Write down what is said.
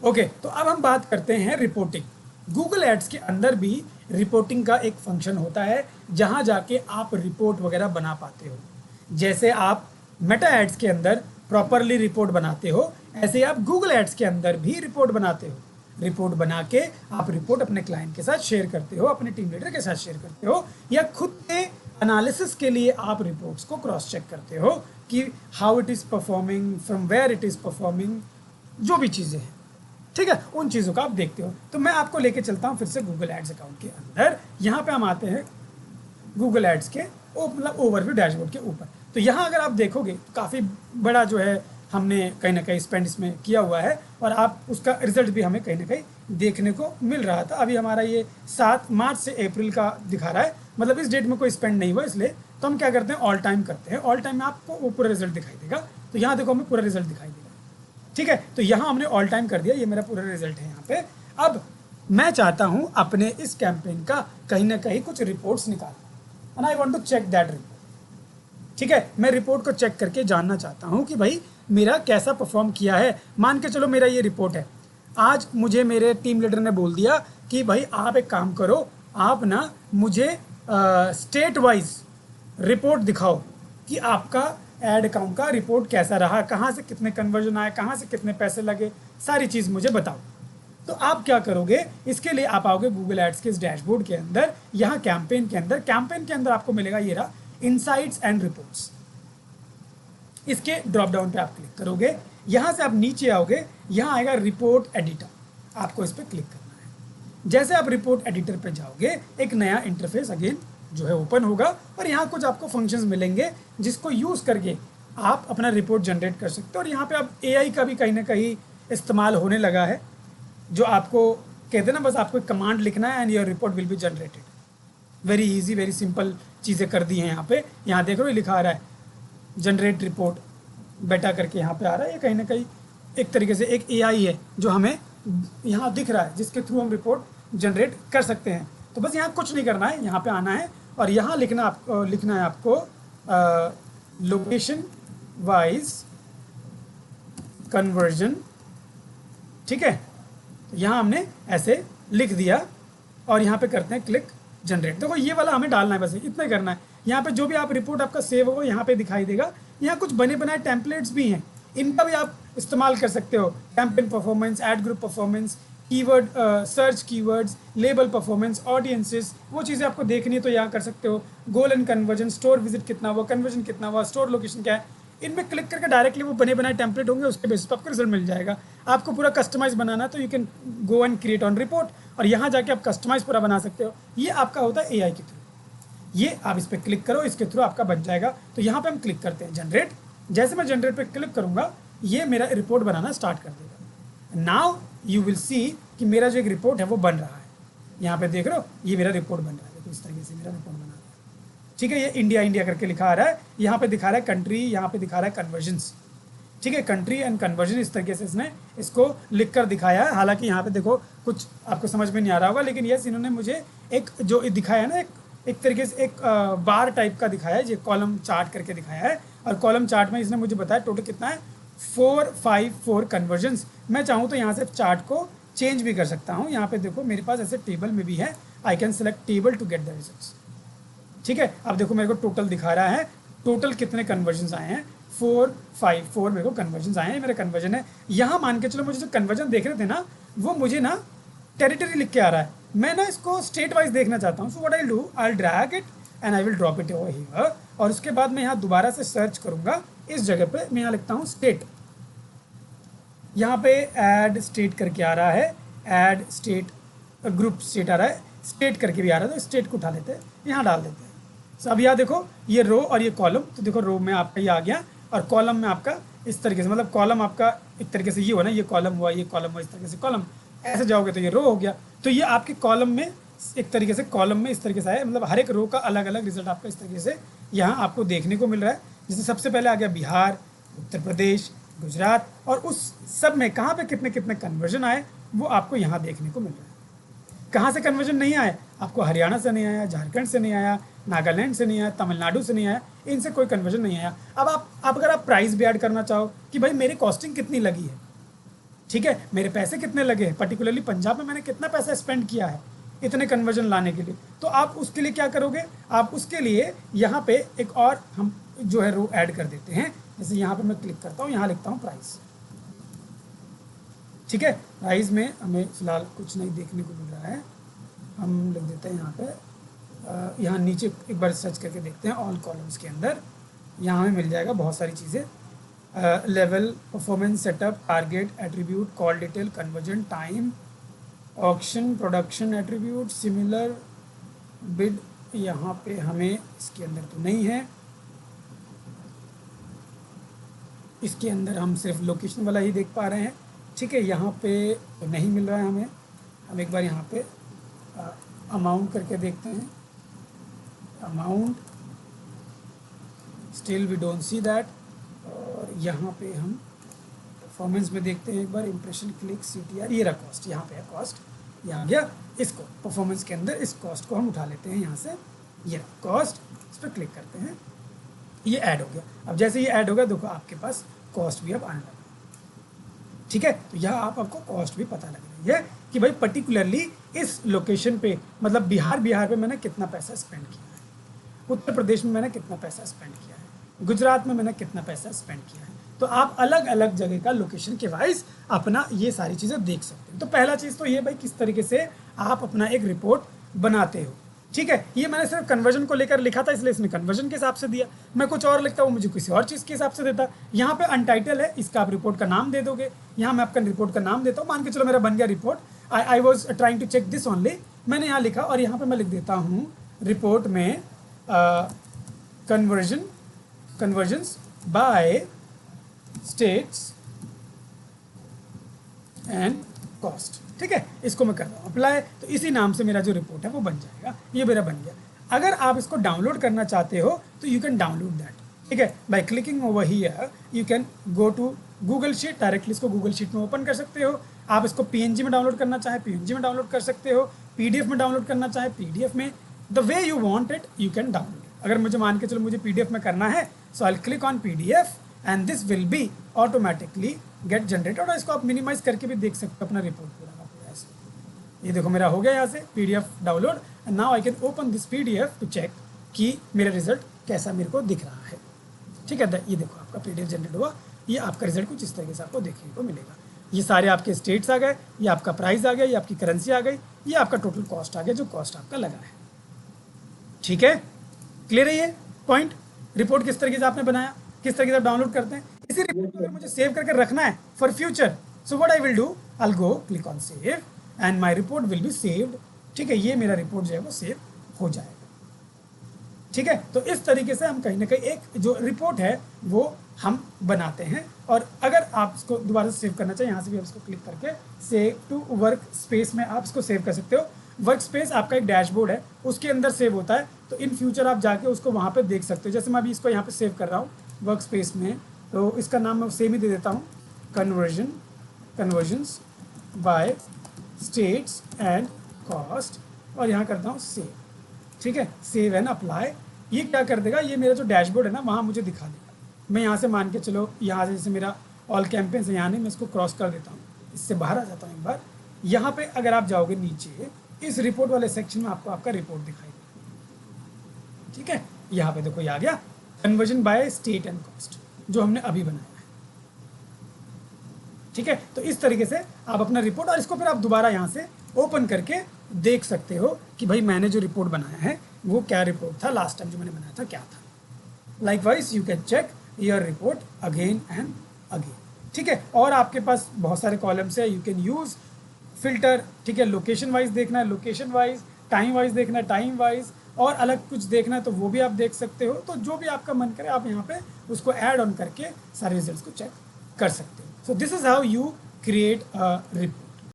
Okay, तो अब हम बात करते हैं रिपोर्टिंग। गूगल एड्स के अंदर भी रिपोर्टिंग का एक फंक्शन होता है जहां जाके आप रिपोर्ट वगैरह बना पाते हो। जैसे आप मेटा एड्स के अंदर प्रॉपरली रिपोर्ट बनाते हो, ऐसे आप गूगल एड्स के अंदर भी रिपोर्ट बनाते हो। रिपोर्ट बना के आप रिपोर्ट अपने क्लाइंट के साथ शेयर करते हो, अपने टीम लीडर के साथ शेयर करते हो, या खुद के एनालिसिस के लिए आप रिपोर्ट्स को क्रॉस चेक करते हो कि how it is performing, from where it is performing, जो भी चीज़ें हैं, ठीक है, उन चीज़ों का आप देखते हो। तो मैं आपको लेके चलता हूँ फिर से गूगल एड्स अकाउंट के अंदर। यहाँ पे हम आते हैं गूगल एड्स के मतलब ओवरव्यू डैशबोर्ड के ऊपर। तो यहाँ अगर आप देखोगे तो काफ़ी बड़ा जो है हमने कहीं ना कहीं स्पेंड इसमें किया हुआ है, और आप उसका रिजल्ट भी हमें कहीं ना कहीं देखने को मिल रहा था। अभी हमारा ये 7 मार्च से अप्रैल का दिखा रहा है, मतलब इस डेट में कोई स्पेंड नहीं हुआ, इसलिए तो हम क्या करते हैं, ऑल टाइम करते हैं। ऑल टाइम में आपको वो पूरा रिजल्ट दिखाई देगा। तो यहाँ देखो हमें पूरा रिजल्ट दिखाई देगा, ठीक है। तो यहाँ हमने ऑल टाइम कर दिया, ये मेरा पूरा रिजल्ट है यहाँ पे। अब मैं चाहता हूँ अपने इस कैंपेन का कहीं ना कहीं कुछ रिपोर्ट्स निकालना, and I want to check that report, ठीक है। मैं रिपोर्ट को चेक करके जानना चाहता हूँ कि भाई मेरा कैसा परफॉर्म किया है। मान के चलो मेरा ये रिपोर्ट है, आज मुझे मेरे टीम लीडर ने बोल दिया कि भाई आप एक काम करो, आप ना मुझे स्टेट वाइज रिपोर्ट दिखाओ कि आपका एड अकाउंट का रिपोर्ट कैसा रहा, कहाँ से कितने कन्वर्जन आए, कहाँ से कितने पैसे लगे, सारी चीज़ मुझे बताओ। तो आप क्या करोगे, इसके लिए आप आओगे गूगल एड्स के इस डैशबोर्ड के अंदर। यहाँ कैंपेन के अंदर आपको मिलेगा ये रहा इनसाइट्स एंड रिपोर्ट्स। इसके ड्रॉप डाउन पे आप क्लिक करोगे, यहाँ से आप नीचे आओगे, यहाँ आएगा रिपोर्ट एडिटर, आपको इस पर क्लिक करना है। जैसे आप रिपोर्ट एडिटर पे जाओगे, एक नया इंटरफेस अगेन जो है ओपन होगा, और यहाँ कुछ आपको फंक्शंस मिलेंगे जिसको यूज़ करके आप अपना रिपोर्ट जनरेट कर सकते हो। और यहाँ पे अब एआई का भी कहीं ना कहीं इस्तेमाल होने लगा है, जो आपको कहते हैं ना, बस आपको एक कमांड लिखना है and your report will be generated. Very easy, very simple चीज़ें कर दी हैं यहाँ पे। यहाँ देख रहे हो लिखा आ रहा है जनरेट रिपोर्ट बेटा करके, यहाँ पे आ रहा है। ये कहीं ना कहीं एक तरीके से एक एआई है जो हमें यहाँ दिख रहा है, जिसके थ्रू हम रिपोर्ट जनरेट कर सकते हैं। तो बस यहाँ कुछ नहीं करना है, यहाँ पे आना है और यहाँ लिखना है आपको लोकेशन वाइज कन्वर्जन, ठीक है। तो यहाँ हमने ऐसे लिख दिया और यहाँ पे करते हैं क्लिक जनरेट। देखो ये वाला हमें डालना है, बस इतना ही करना है। यहाँ पे जो भी आप रिपोर्ट आपका सेव होगा यहाँ पे दिखाई देगा। यहाँ कुछ बने बनाए टेम्पलेट्स भी हैं, इनका भी आप इस्तेमाल कर सकते हो। Campaign performance, ad group performance, keyword search keywords, label performance, audiences, वो चीज़ें आपको देखनी है तो यहाँ कर सकते हो। Goal and conversion, store visit कितना हुआ, कन्वर्जन कितना हुआ, स्टोर लोकेशन क्या है, इनमें क्लिक करके डायरेक्टली वो बने बनाए टेम्पलेट होंगे, उसके बेसिस पर आपको रिजल्ट मिल जाएगा। आपको पूरा कस्टमाइज बनाना है तो you can go and create on report, और यहाँ जाके आप कस्टमाइज पूरा बना सकते हो। ये आपका होता है एआई के थ्रू। ये आप इस पर क्लिक करो, इसके थ्रू आपका बन जाएगा। तो यहाँ पे हम क्लिक करते हैं जनरेट। जैसे मैं जनरेट पे क्लिक करूँगा, ये मेरा रिपोर्ट बनाना स्टार्ट कर देगा। नाउ यू विल सी कि मेरा जो एक रिपोर्ट है वो बन रहा है। यहाँ पे देख रहे हो, ये मेरा रिपोर्ट बन रहा है। देखो इस तरीके से मेरा रिपोर्ट बना रहा है, ठीक है। ये इंडिया इंडिया करके लिखा आ रहा है, यहाँ पे दिखा रहा है कंट्री, यहाँ पे दिखा रहा है कन्वर्जन्स, ठीक है। कंट्री एंड कन्वर्जन इस तरीके से इसने इसको लिख कर दिखाया है। हालांकि यहाँ पे देखो कुछ आपको समझ में नहीं आ रहा होगा, लेकिन यस इन्होंने मुझे एक जो दिखाया है ना, एक तरीके से एक बार टाइप का दिखाया है, जो कॉलम चार्ट करके दिखाया है। और कॉलम चार्ट में इसने मुझे बताया टोटल कितना है, 454 कन्वर्जन्स। मैं चाहूँ तो यहाँ से चार्ट को चेंज भी कर सकता हूँ। यहाँ पे देखो मेरे पास ऐसे टेबल में भी है, I can select table to get the results, ठीक है। अब देखो मेरे को टोटल दिखा रहा है, टोटल कितने कन्वर्जन्स आए हैं, 454 मेरे को कन्वर्जन्स आए हैं। मेरा कन्वर्जन है यहाँ, मान के चलो मुझे जो कन्वर्जन देख रहे थे ना, वो मुझे ना टेरिटरी लिख के आ रहा है। मैं ना इसको स्टेट वाइज देखना चाहता हूँ। So what I will do, I will drag it and I will drop it over here. और उसके बाद मैं यहाँ दोबारा से सर्च करूँगा, इस जगह पे मैं यहाँ लिखता हूँ स्टेट। यहाँ पे ऐड स्टेट करके आ रहा है, ऐड स्टेट ग्रुप स्टेट आ रहा है, स्टेट करके भी आ रहा है, तो स्टेट को उठा लेते हैं, यहाँ डाल देते हैं। तो अब यहाँ देखो ये रो और ये कॉलम, तो देखो रो में आपका ये आ गया और कॉलम में आपका इस तरीके से, मतलब कॉलम आपका एक तरीके से ये हुआ ना, ये कॉलम हुआ, ये कॉलम हुआ, इस तरीके से कॉलम, ऐसे जाओगे तो ये रो हो गया। तो ये आपके कॉलम में एक तरीके से, कॉलम में इस तरीके से आया, मतलब हर एक रो का अलग अलग रिजल्ट आपका इस तरीके से यहाँ आपको देखने को मिल रहा है। जैसे सबसे पहले आ गया बिहार, उत्तर प्रदेश, गुजरात, और उस सब में कहाँ पे कितने कितने कन्वर्जन आए वो आपको यहाँ देखने को मिल रहा है। कहाँ से कन्वर्जन नहीं आया आपको, हरियाणा से नहीं आया, झारखंड से नहीं आया, नागालैंड से नहीं आया, तमिलनाडु से नहीं आया, इनसे कोई कन्वर्जन नहीं आया। अब आप अगर आप प्राइस भी ऐड करना चाहो कि भाई मेरी कॉस्टिंग कितनी लगी है, ठीक है, मेरे पैसे कितने लगे हैं, पर्टिकुलरली पंजाब में मैंने कितना पैसा स्पेंड किया है इतने कन्वर्जन लाने के लिए। तो आप उसके लिए क्या करोगे, आप उसके लिए यहाँ पे एक और हम जो है रो ऐड कर देते हैं। जैसे यहाँ पे मैं क्लिक करता हूँ, यहाँ लिखता हूँ प्राइस। ठीक है, प्राइस में हमें फिलहाल कुछ नहीं देखने को मिल रहा है, हम लिख देते हैं यहाँ पे। यहाँ नीचे एक बार सर्च करके देखते हैं ऑल कॉलम्स के अंदर, यहाँ हमें मिल जाएगा बहुत सारी चीज़ें। Level, performance, setup, target, attribute, call detail, conversion, time, auction, production attribute, similar, bid. यहाँ पे हमें इसके अंदर तो नहीं है, इसके अंदर हम सिर्फ लोकेशन वाला ही देख पा रहे हैं। ठीक है, यहाँ पे तो नहीं मिल रहा है हमें। हम एक बार यहाँ पे अमाउंट करके देखते हैं, amount, still we don't see that. और यहाँ पे हम परफॉर्मेंस में देखते हैं एक बार, इंप्रेशन, क्लिक, CTR, ये रहा कॉस्ट, यहाँ पे है कॉस्ट, यहाँ आ गया। इसको परफॉर्मेंस के अंदर इस कॉस्ट को हम उठा लेते हैं यहाँ से, ये रहा कॉस्ट, इस पर क्लिक करते हैं, ये ऐड हो गया। अब जैसे ये ऐड हो गया देखो आपके पास कॉस्ट भी अब आने लगा। ठीक है, तो यहाँ आपको कॉस्ट भी पता लग रही है कि भाई पर्टिकुलरली इस लोकेशन पे, मतलब बिहार पे मैंने कितना पैसा स्पेंड किया है, उत्तर प्रदेश में मैंने कितना पैसा स्पेंड किया है, गुजरात में मैंने कितना पैसा स्पेंड किया है। तो आप अलग अलग जगह का लोकेशन के वाइज अपना ये सारी चीज़ें देख सकते हैं। तो पहला चीज़ तो ये भाई किस तरीके से आप अपना एक रिपोर्ट बनाते हो। ठीक है, ये मैंने सिर्फ कन्वर्जन को लेकर लिखा था, इसलिए इसने कन्वर्जन के हिसाब से दिया। मैं कुछ और लिखता हूँ, मुझे किसी और चीज़ के हिसाब से देता। यहाँ पे अनटाइटल है, इसका आप रिपोर्ट का नाम दे दोगे। यहाँ मैं आपका रिपोर्ट का नाम देता हूँ, मान के चलो मेरा बन गया report. I was trying to check this only, मैंने यहाँ लिखा और यहाँ पे मैं लिख देता हूँ रिपोर्ट में conversions by states and cost. ठीक है, इसको मैं कर रहा हूँ अप्लाई, तो इसी नाम से मेरा जो रिपोर्ट है वो बन जाएगा। ये मेरा बन गया। अगर आप इसको डाउनलोड करना चाहते हो तो यू कैन डाउनलोड दैट। ठीक है, by clicking over here you can go to Google sheet, directly इसको गूगल शीट में ओपन कर सकते हो। आप इसको PNG में डाउनलोड करना चाहे PNG में डाउनलोड कर सकते हो, PDF में डाउनलोड करना चाहे PDF में, the way you want it you can download. अगर मुझे मान के चलो मुझे PDF में करना है, so I click on PDF and this will be automatically get generated. और इसको आप मिनिमाइज करके भी देख सकते हो अपना रिपोर्ट पूरा ऐसे। ये देखो मेरा हो गया यहाँ से PDF download, and now I can open this PDF to check कि मेरा रिजल्ट कैसा मेरे को दिख रहा है। ठीक है, ये देखो आपका PDF जनरेट हुआ, ये आपका रिजल्ट कुछ इस तरीके से आपको देखने को मिलेगा। ये सारे आपके स्टेट्स आ गए, ये आपका प्राइस आ गया, ये आपकी करेंसी आ गई, ये आपका टोटल कॉस्ट आ गया जो कॉस्ट आपका लगा है। ठीक है, क्लियर है ये पॉइंट। रिपोर्ट किस तरीके से आपने बनाया, किस तरीके से आप डाउनलोड करते हैं। इसी रिपोर्ट को अगर मुझे सेव करके रखना है for future, so what I will do, I will go click on save and my report will be saved. ठीक है, ये मेरा रिपोर्ट जो है वो सेव हो जाएगा। ठीक है, तो इस तरीके से हम कहीं ना कहीं एक जो रिपोर्ट है वो हम बनाते हैं। और अगर आप इसको दोबारा से सेव करना चाहिए, यहाँ से भी आप इसको क्लिक करके सेव टू वर्क स्पेस में आप इसको सेव कर सकते हो। वर्क स्पेस आपका एक डैशबोर्ड है, उसके अंदर सेव होता है, तो इन फ्यूचर आप जाके उसको वहाँ पे देख सकते हो। जैसे मैं अभी इसको यहाँ पे सेव कर रहा हूँ वर्क स्पेस में, तो इसका नाम मैं सेम ही दे देता हूँ, conversions by states and cost, और यहाँ करता हूँ सेव। ठीक है, सेव एंड अप्लाई। ये क्या कर देगा, ये मेरा जो डैशबोर्ड है ना वहाँ मुझे दिखा देगा। मैं यहाँ से मान के चलो, यहाँ से जैसे मेरा ऑल कैंपेन्स है, यहाँ नहीं, मैं इसको क्रॉस कर देता हूँ, इससे बाहर आ जाता हूँ एक बार। यहाँ पे अगर आप जाओगे नीचे इस रिपोर्ट वाले सेक्शन में आपको आपका रिपोर्ट दिखाई देगा। ठीक है, यहाँ पे देखो ये आ गया conversion by state and cost जो हमने अभी बनाया है। ठीक है, तो इस तरीके से आप अपना रिपोर्ट, और इसको फिर आप दोबारा यहाँ से ओपन करके देख सकते हो कि भाई मैंने जो रिपोर्ट बनाया है वो क्या रिपोर्ट था, लास्ट टाइम जो मैंने बनाया था क्या था। Likewise you can check your report again and again. ठीक है, और आपके पास बहुत सारे कॉलम्स है, यू कैन यूज़ फिल्टर। ठीक है, लोकेशन वाइज देखना है लोकेशन वाइज, टाइम वाइज देखना है टाइम वाइज, और अलग कुछ देखना है तो वो भी आप देख सकते हो। तो जो भी आपका मन करे आप यहाँ पे उसको ऐड ऑन करके सारे रिजल्ट्स को चेक कर सकते हो। So this is how you create a report.